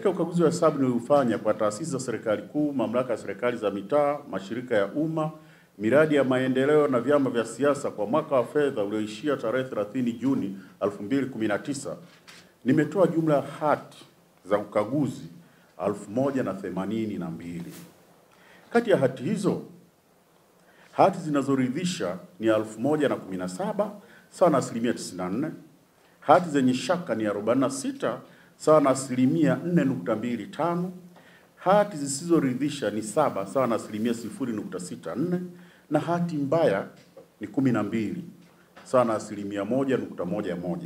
Katika ukaguzi wa hesabu niliofanya kwa taasisi za serikali kuu, mamlaka ya serikali za mitaa, mashirika ya umma, miradi ya maendeleo na vyama vya siasa kwa mwaka wa fedha ulioishia tarehe 30 Juni 2019, nimetoa jumla ya hati za ukaguzi 1082. Kati ya hati hizo, hati zinazoridhisha ni 1017 sawa na 94%. Hati zenye shaka ni 46 sawa na 4.25%. Hati zisizoridhisha ni 7 sawa na 0.64%, na hati mbaya ni 12 sawa na 1.11%.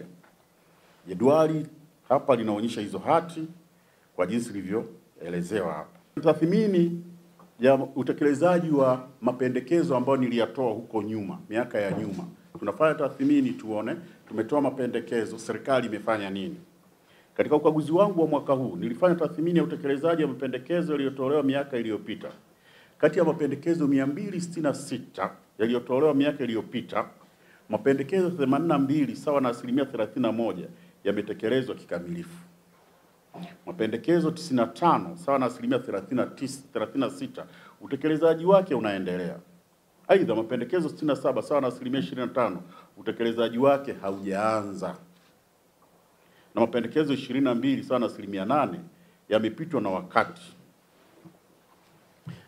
Jedwali hapa linaonyesha hizo hati kwa jinsi ilivyoelezewa hapa. Tathmini ya utekelezaji wa mapendekezo ambayo niliyatoa huko nyuma, miaka ya nyuma. Tunafanya tathmini tuone tumetoa mapendekezo, serikali imefanya nini. Katika ukaguzi wangu wa mwaka huu nilifanya tathmini ya utekelezaji wa mapendekezo yaliyotolewa miaka iliyopita. Kati ya mapendekezo 266 yaliyotolewa miaka iliyopita, mapendekezo 82 sawa na 31% yametekelezwa kikamilifu. Mapendekezo 95 sawa na 36% utekelezaji wake unaendelea. Aidha, mapendekezo 67 sawa na 25% utekelezaji wake haujaanza. Na mapendekezo 22 sawa na 8% yamepitwa na wakati.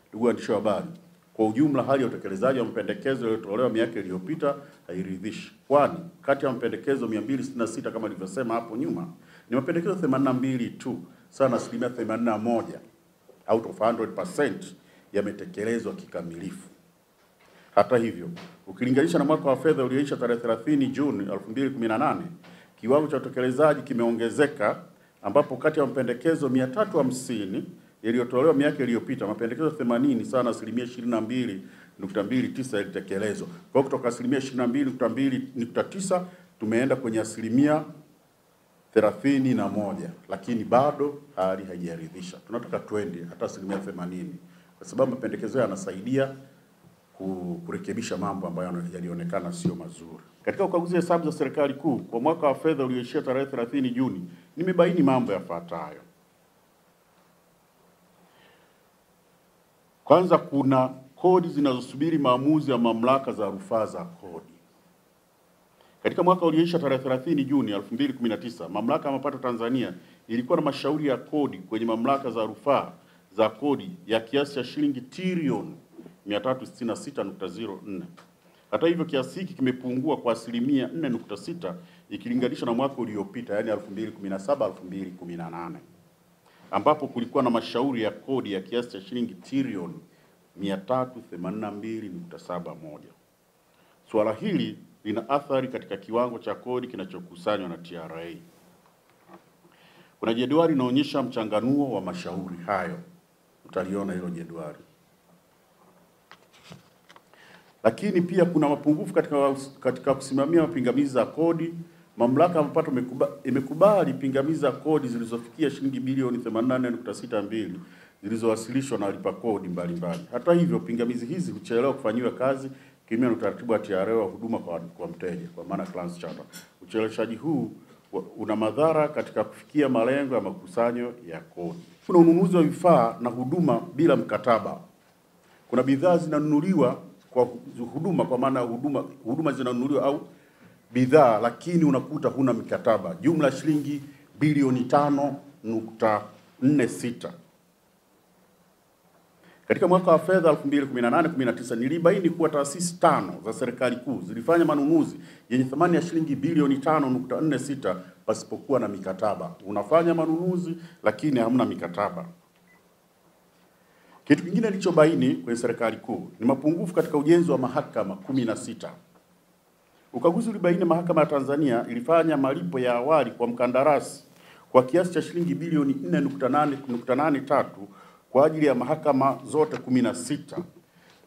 Ndugu waandishi wa habari, kwa ujumla hali ya utekelezaji wa mapendekezo yaliyotolewa miaka iliyopita hairidhishi, kwani kati ya mapendekezo 266 kama nilivyosema hapo nyuma, ni mapendekezo 82 tu sawa na 81% out of 100% yametekelezwa kikamilifu. Hata hivyo, ukilinganisha na mwaka wa fedha ulioisha tarehe 30 Juni 2018, kiwango cha utekelezaji kimeongezeka, ambapo kati ya mapendekezo 350 yaliyotolewa miaka iliyopita, mapendekezo 80 sawa na 22.29% yalitekelezwa. Kwa kutoka 22.29% tumeenda kwenye 31%, lakini bado hali haijaridhisha. Tunataka twende hata 80%, kwa sababu mapendekezo yanasaidia kurekebisha mambo ambayo yalionekana sio mazuri. Katika ukaguzi wa hesabu za serikali kuu kwa mwaka wa fedha ulioishia tarehe 30 Juni, nimebaini mambo yafuatayo. Kwanza, kuna kodi zinazosubiri maamuzi ya mamlaka za rufaa za kodi. Katika mwaka ulioisha tarehe 30 Juni 2019, mamlaka ya mapato Tanzania ilikuwa na mashauri ya kodi kwenye mamlaka za rufaa za kodi ya kiasi cha shilingi trilioni 366.04. Hata hivyo, kiasi hiki kimepungua kwa 4.6% ikilinganishwa na mwaka uliopita, yani 2017-2018, ambapo kulikuwa na mashauri ya kodi ya kiasi cha shilingi trilioni 382.71. Suala hili lina athari katika kiwango cha kodi kinachokusanywa na TRA. Kuna jedwali linaonyesha mchanganuo wa mashauri hayo. Utaliona hilo jedwali. Lakini pia kuna mapungufu katika kusimamia mapingamizi za kodi. Mamlaka ya mapato imekubali pingamizi za kodi zilizofikia shilingi bilioni 84.62 zilizowasilishwa na walipa kodi mbalimbali. Hata hivyo, pingamizi hizi huchelewa kufanyiwa kazi kinyume na utaratibu wa TRA wa huduma kwa mteja, kwa maana Class Charter. Ucheleweshaji huu una madhara katika kufikia malengo ya makusanyo ya kodi. Kuna ununuzi wa vifaa na huduma bila mkataba. Kuna bidhaa zinanunuliwa kwa huduma, kwa maana huduma zinanunuliwa au bidhaa, lakini unakuta huna mikataba. Jumla shilingi bilioni 5.46. Katika mwaka wa fedha 2018-19 nilibaini kuwa taasisi 5 za serikali kuu zilifanya manunuzi yenye thamani ya shilingi bilioni 5.46 pasipokuwa na mikataba. Unafanya manunuzi lakini hamna mikataba. Kitu kingine nilichobaini kwenye serikali kuu ni mapungufu katika ujenzi wa mahakama 16. Ukaguzi ulibaini mahakama ya Tanzania ilifanya malipo ya awali kwa mkandarasi kwa kiasi cha shilingi bilioni 4.83 kwa ajili ya mahakama zote 16,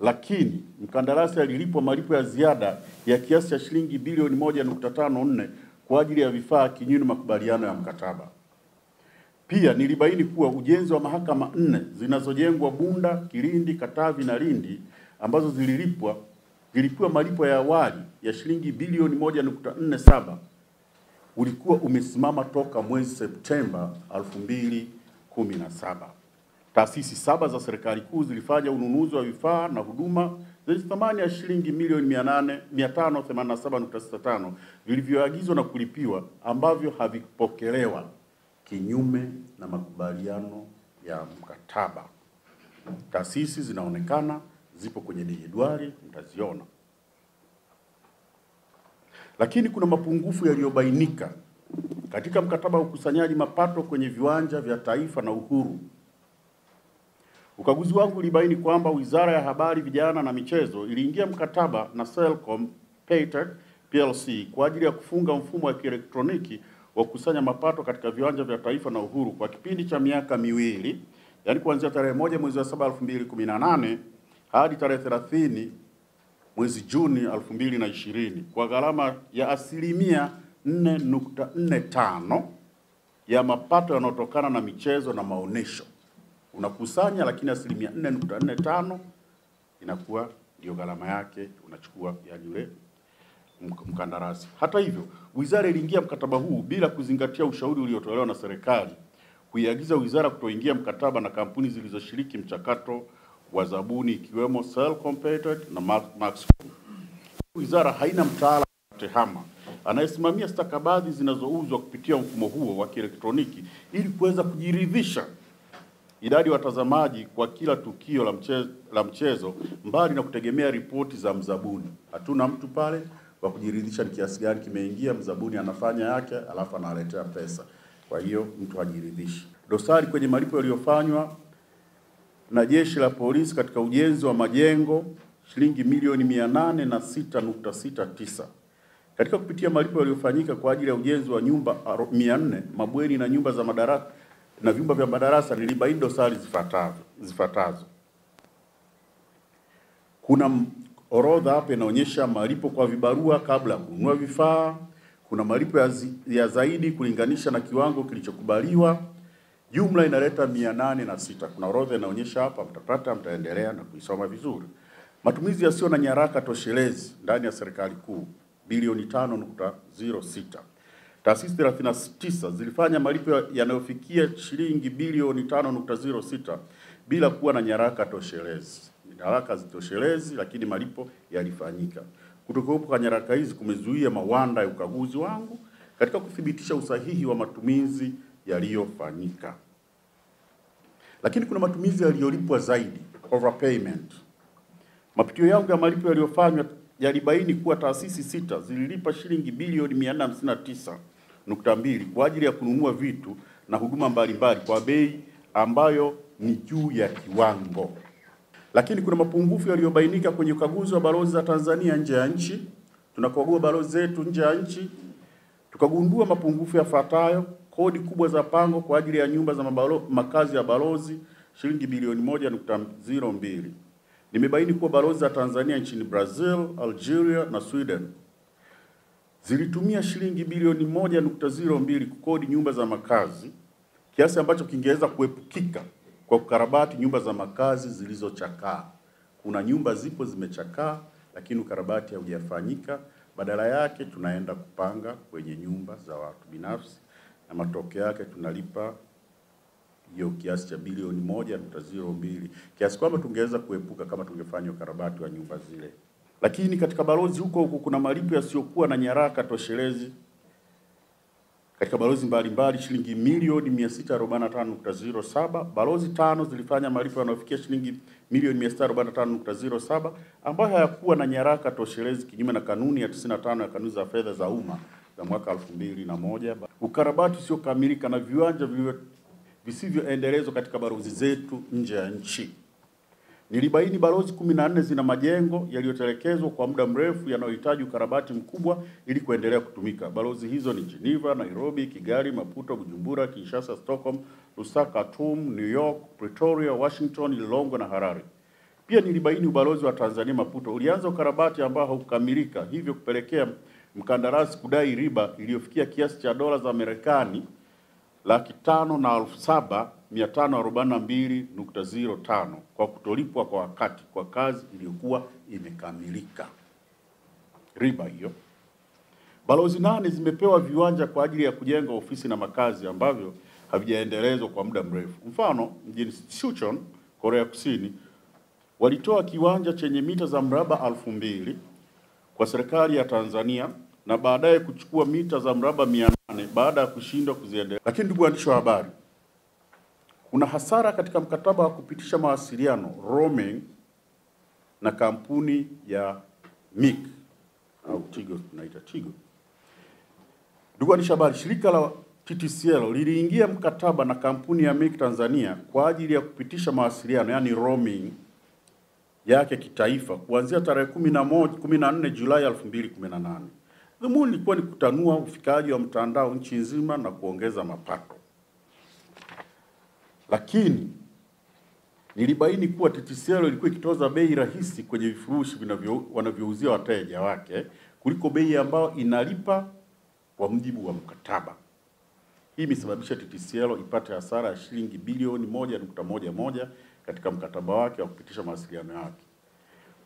lakini mkandarasi alilipwa malipo ya ziada ya kiasi cha shilingi bilioni 1.54 kwa ajili ya vifaa kinyume na makubaliano ya mkataba. Pia nilibaini kuwa ujenzi wa mahakama 4 zinazojengwa Bunda, Kilindi, Katavi na Lindi ambazo zilipwa malipo ya awali ya shilingi bilioni 1.47 ulikuwa umesimama toka mwezi Septemba 17. Taasisi 7 za serikali kuu zilifanya ununuzi wa vifaa na huduma zenye thamani ya shilingi milioni 587.65 vilivyoagizwa na kulipiwa ambavyo havikupokelewa kinyume na makubaliano ya mkataba. Taasisi zinaonekana zipo kwenye jedwali, mtaziona. Lakini kuna mapungufu yaliyobainika katika mkataba wa ukusanyaji mapato kwenye viwanja vya taifa na Uhuru. Ukaguzi wangu ulibaini kwamba Wizara ya Habari, Vijana na Michezo iliingia mkataba na Selcom Paytech PLC kwa ajili ya kufunga mfumo wa kielektroniki wa kukusanya mapato katika viwanja vya taifa na Uhuru kwa kipindi cha miaka miwili, yaani kuanzia tarehe 1 mwezi wa 7 2018 hadi tarehe 30 mwezi Juni 2020 kwa gharama ya asilimia 4.45 ya mapato yanayotokana na michezo na maonesho. Unakusanya, lakini asilimia 4.45 inakuwa ndio gharama yake unachukua ya yule mkandarasi. Hata hivyo, wizara iliingia mkataba huu bila kuzingatia ushauri uliotolewa na serikali kuiagiza wizara kutoingia mkataba na kampuni zilizoshiriki mchakato wa zabuni ikiwemo Selcom Paytech na Max. Wizara haina mtaalamu wa tehama anayesimamia stakabadhi zinazouzwa kupitia mfumo huo wa kielektroniki ili kuweza kujiridhisha idadi ya watazamaji kwa kila tukio la mchezo mbali na kutegemea ripoti za mzabuni. Hatuna mtu pale wa kujiridhisha ni kiasi gani kimeingia, mzabuni anafanya yake alafu analetea pesa. Kwa hiyo mtu hajiridhishi. Dosari kwenye malipo yaliyofanywa na Jeshi la Polisi katika ujenzi wa majengo shilingi milioni 806.69. Katika kupitia malipo yaliyofanyika kwa ajili ya ujenzi wa nyumba 400, mabweni na nyumba za madarasa na vyumba vya madarasa, nilibaini dosari zifuatazo. Kuna orodha hapa inaonyesha malipo kwa vibarua kabla ya kununua vifaa, kuna malipo ya zaidi kulinganisha na kiwango kilichokubaliwa. Jumla inaleta 806. Kuna orodha inaonyesha hapa, mtapata, mtaendelea na kuisoma vizuri. Matumizi yasiyo na nyaraka toshelezi ndani ya serikali kuu bilioni 5.06. Taasisi 39 zilifanya malipo yanayofikia shilingi bilioni 5.06 bila kuwa na nyaraka toshelezi. Nyaraka zitoshelezi, lakini malipo yalifanyika. Kutokuwepo kwa nyaraka hizi kumezuia mawanda ya ukaguzi wangu katika kuthibitisha usahihi wa matumizi yaliyofanyika. Lakini kuna matumizi yaliyolipwa zaidi, overpayment. Mapitio yangu ya malipo yaliyofanywa yalibaini kuwa taasisi 6 zililipa shilingi bilioni 459.2 kwa ajili ya kununua vitu na huduma mbalimbali kwa bei ambayo ni juu ya kiwango. Lakini kuna mapungufu yaliyobainika kwenye ukaguzi wa balozi za Tanzania nje ya nchi. Tunakagua balozi zetu nje ya nchi, tukagundua mapungufu yafuatayo: kodi kubwa za pango kwa ajili ya nyumba za makazi ya balozi shilingi bilioni 1.02. Nimebaini kuwa balozi za Tanzania nchini Brazil, Algeria na Sweden zilitumia shilingi bilioni 1.02 kukodi nyumba za makazi, kiasi ambacho kingeweza kuepukika kwa kukarabati nyumba za makazi zilizochakaa. Kuna nyumba zipo zimechakaa lakini ukarabati haujafanyika, badala yake tunaenda kupanga kwenye nyumba za watu binafsi na matokeo yake tunalipa hiyo kiasi cha bilioni 1.02, kiasi kwamba tungeweza kuepuka kama tungefanya ukarabati wa nyumba zile. Lakini katika balozi huko kuna malipo yasiyokuwa na nyaraka toshelezi. Katika balozi mbalimbali shilingi milioni 645.07. Balozi 5 zilifanya malipo yanayofikia shilingi milioni 645.07 ambayo hayakuwa na nyaraka toshelezi kinyume na kanuni ya 95 ya kanuni za fedha za umma za mwaka 2001. Ukarabati usiokamilika na viwanja visivyoendelezwa katika balozi zetu nje ya nchi. Nilibaini balozi 14 zina majengo yaliyotelekezwa kwa muda mrefu yanayohitaji ukarabati mkubwa ili kuendelea kutumika. Balozi hizo ni Geneva, Nairobi, Kigali, Maputo, Bujumbura, Kinshasa, Stockholm, Lusaka, Khartoum, New York, Pretoria, Washington, Lilongwe na Harare. Pia nilibaini ubalozi wa Tanzania Maputo ulianza ukarabati ambao haukukamilika, hivyo kupelekea mkandarasi kudai riba iliyofikia kiasi cha dola za Marekani 507,542.05 kwa kutolipwa kwa wakati kwa kazi iliyokuwa imekamilika. Riba hiyo. Balozi 8 zimepewa viwanja kwa ajili ya kujenga ofisi na makazi ambavyo havijaendelezwa kwa muda mrefu. Mfano, mjini Sichuan, Korea Kusini, walitoa kiwanja chenye mita za mraba 2000 kwa serikali ya Tanzania na baadaye kuchukua mita za mraba 800 baada ya kushindwa kuziendeleza. Lakini ndugu waandishi wa habari, kuna hasara katika mkataba wa kupitisha mawasiliano roaming na kampuni ya MIC au Tigo, tunaita Tigo. Ndugu waandishi wa habari, shirika la TTCL liliingia mkataba na kampuni ya MIC Tanzania kwa ajili ya kupitisha mawasiliano yani roaming yake kitaifa kuanzia tarehe 14 Julai 2018. Dhumuni lilikuwa ni kutanua ufikaji wa mtandao nchi nzima na kuongeza mapato. Lakini nilibaini kuwa TTCL ilikuwa ikitoza bei rahisi kwenye vifurushi wanavyouzia wateja wake kuliko bei ambayo inalipa kwa mujibu wa mkataba. Hii imesababisha TTCL ipate hasara ya shilingi bilioni 1.11 katika mkataba wake wa kupitisha mawasiliano yake.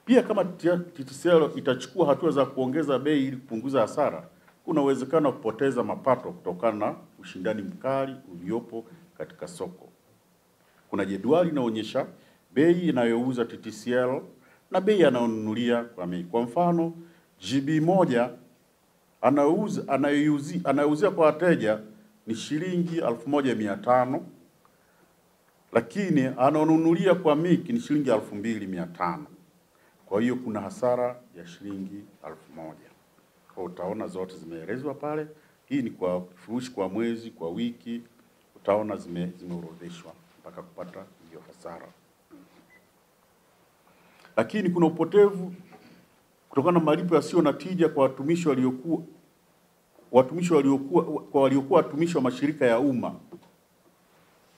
Pia kama TTCL itachukua hatua za kuongeza bei ili kupunguza hasara, kuna uwezekano wa kupoteza mapato kutokana na ushindani mkali uliopo katika soko. Kuna jedwali inaonyesha bei inayouza TTCL na bei anayonunulia kwa MIC. Kwa mfano, GB moja anayouzia kwa wateja ni shilingi 1500, lakini anaonunulia kwa MIC ni shilingi 2500. Kwa hiyo kuna hasara ya shilingi 1000. Kwa utaona zote zimeelezwa pale. Hii ni kwa kifurushi kwa mwezi, kwa wiki, utaona zimeorodheshwa mpaka kupata hiyo hasara. Lakini kuna upotevu kutokana na malipo yasiyo na tija kwa watumishi waliokuwa watumishi wa mashirika ya umma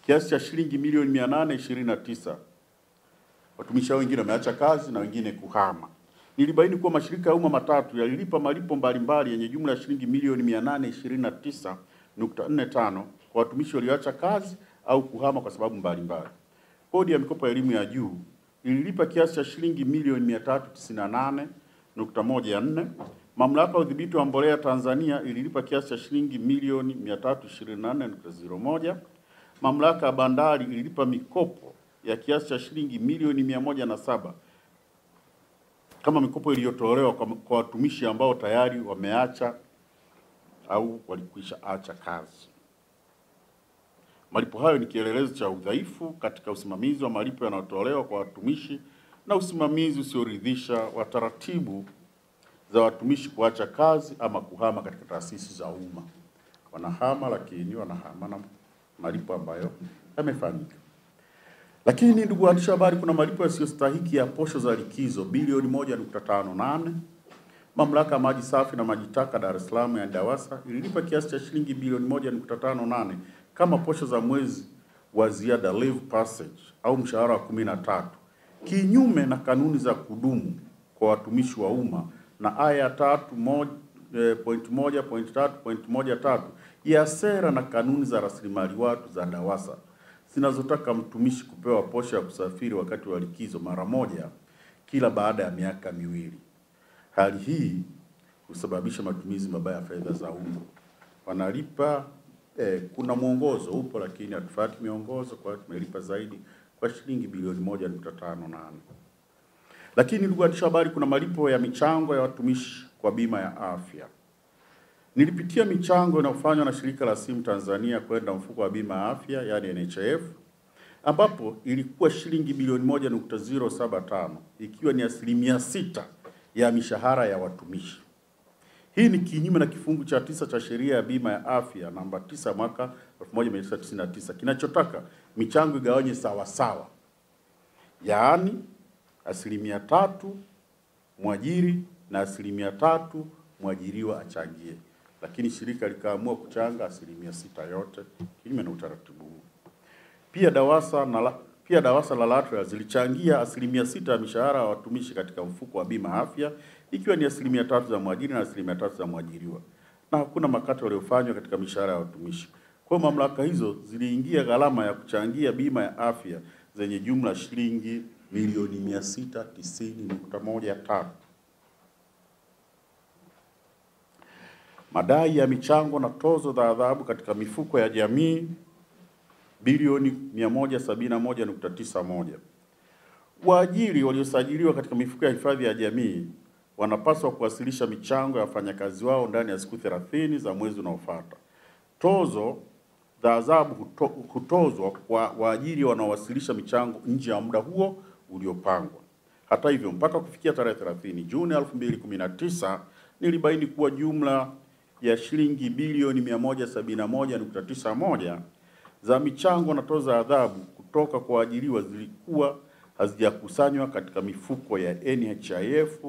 kiasi cha shilingi milioni 829. Watumishi wengine wameacha kazi na wengine kuhama. Nilibaini kuwa mashirika ya umma matatu yalilipa malipo mbalimbali yenye jumla ya shilingi milioni 829.45 kwa watumishi walioacha kazi au kuhama kwa sababu mbalimbali. Kodi ya mikopo ya elimu ya juu ililipa kiasi cha shilingi milioni 398.14. Mamlaka ya udhibiti wa mbolea Tanzania ililipa kiasi cha shilingi milioni 324.01. Mamlaka ya bandari ililipa mikopo ya kiasi cha shilingi milioni 107 kama mikopo iliyotolewa kwa watumishi ambao tayari wameacha au walikwisha acha kazi. Malipo hayo ni kielelezo cha udhaifu katika usimamizi wa malipo yanayotolewa kwa watumishi na usimamizi usioridhisha wa taratibu za watumishi kuacha kazi ama kuhama katika taasisi za umma. Wanahama, lakini wanahama na malipo ambayo yamefanyika. Lakini ndugu waandishi wa habari, kuna malipo yasiyostahiki ya posho za likizo bilioni 1.58. Mamlaka ya maji safi na maji taka Dar es Salaam ya DAWASA ililipa kiasi cha shilingi bilioni 1.58 kama posho za mwezi wa ziada leave passage au mshahara wa 13, kinyume na kanuni za kudumu kwa watumishi wa umma na aya 3.1.3.13 ya sera na kanuni za rasilimali watu za DAWASA zinazotaka mtumishi kupewa posho ya kusafiri wakati wa likizo mara moja kila baada ya miaka 2. Hali hii husababisha matumizi mabaya ya fedha za umma. Wanalipa kuna mwongozo upo, lakini hatufuati miongozo, kwa hiyo tumelipa zaidi kwa shilingi bilioni 1.58. Lakini ndugu waandishi wa habari, kuna malipo ya michango ya watumishi kwa bima ya afya. Nilipitia michango inayofanywa na shirika la simu Tanzania kwenda mfuko wa bima ya afya yani NHIF, ambapo ilikuwa shilingi bilioni 1.075 ikiwa ni 6% ya mishahara ya watumishi. Hii ni kinyume na kifungu cha 9 cha sheria ya bima ya afya namba 9 mwaka 1999 kinachotaka michango igawanywe sawa sawa, yaani 3% mwajiri na 3% mwajiriwa achangie, lakini shirika likaamua kuchanga 6% yote kinyume na utaratibu huu. Pia DAWASA na LATRA zilichangia 6% ya mishahara ya watumishi katika mfuko wa bima afya, ikiwa ni 3% za mwajiri na 3% za mwajiriwa, na hakuna makato yaliyofanywa katika mishahara ya watumishi. Kwa mamlaka hizo ziliingia gharama ya kuchangia bima ya afya zenye jumla shilingi milioni 690.13. Madai ya michango na tozo za adhabu katika mifuko ya jamii bilioni 171.91. Waajiri waliosajiliwa katika mifuko ya hifadhi ya jamii wanapaswa kuwasilisha michango ya wafanyakazi wao ndani ya siku 30 za mwezi unaofuata. Tozo za adhabu hutozwa kwa waajiri wanaowasilisha michango nje ya muda huo uliopangwa. Hata hivyo, mpaka kufikia tarehe 30 Juni 2019 nilibaini kuwa jumla ya shilingi bilioni 171.91 za michango na tozo za adhabu kutoka kwa waajiriwa zilikuwa hazijakusanywa katika mifuko ya NHIF,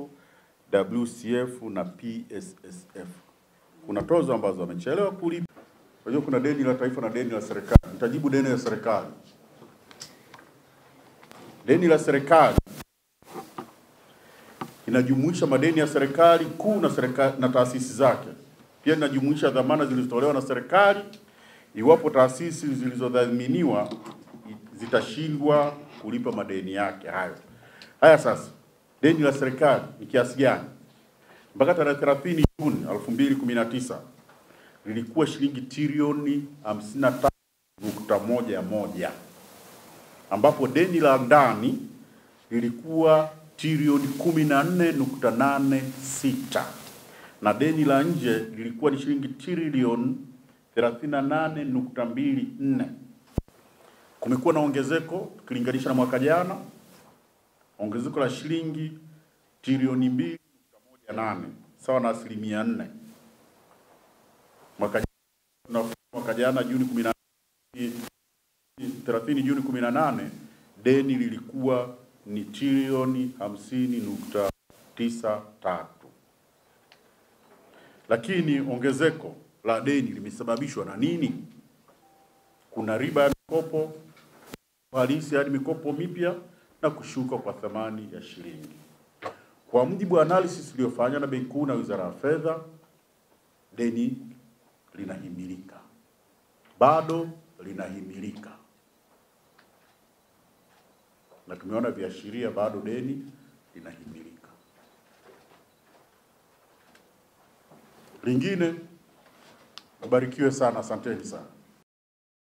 WCF na PSSF. Kuna tozo ambazo wamechelewa kulipa. Kwa hiyo kuna deni la taifa na deni la serikali. Nitajibu deni la serikali. Deni la serikali inajumuisha madeni ya serikali kuu na taasisi zake. Pia inajumuisha dhamana zilizotolewa na serikali iwapo taasisi zilizodhaminiwa zitashindwa kulipa madeni yake hayo. Haya sasa, deni la serikali ni kiasi gani? Mpaka tarehe 30 Juni 2019 lilikuwa shilingi trilioni 53.11, ambapo deni la ndani lilikuwa trilioni 14.86 na deni la nje lilikuwa ni shilingi trilioni 38.24. Kumekuwa na ongezeko ukilinganisha na mwaka jana, ongezeko la shilingi trilioni 2.18 sawa na 4%. Mwaka jana Juni 30 Juni 18 deni lilikuwa ni trilioni 50.93. Lakini ongezeko la deni limesababishwa na nini? Kuna riba ya mikopo halisi hadi mikopo mipya na kushuka kwa thamani ya shilingi. Kwa mujibu wa analysis iliyofanywa na Benki Kuu na Wizara ya Fedha, deni linahimilika. Bado linahimilika. Na tumeona viashiria bado deni linahimilika. Lingine, ubarikiwe sana, asanteni sana.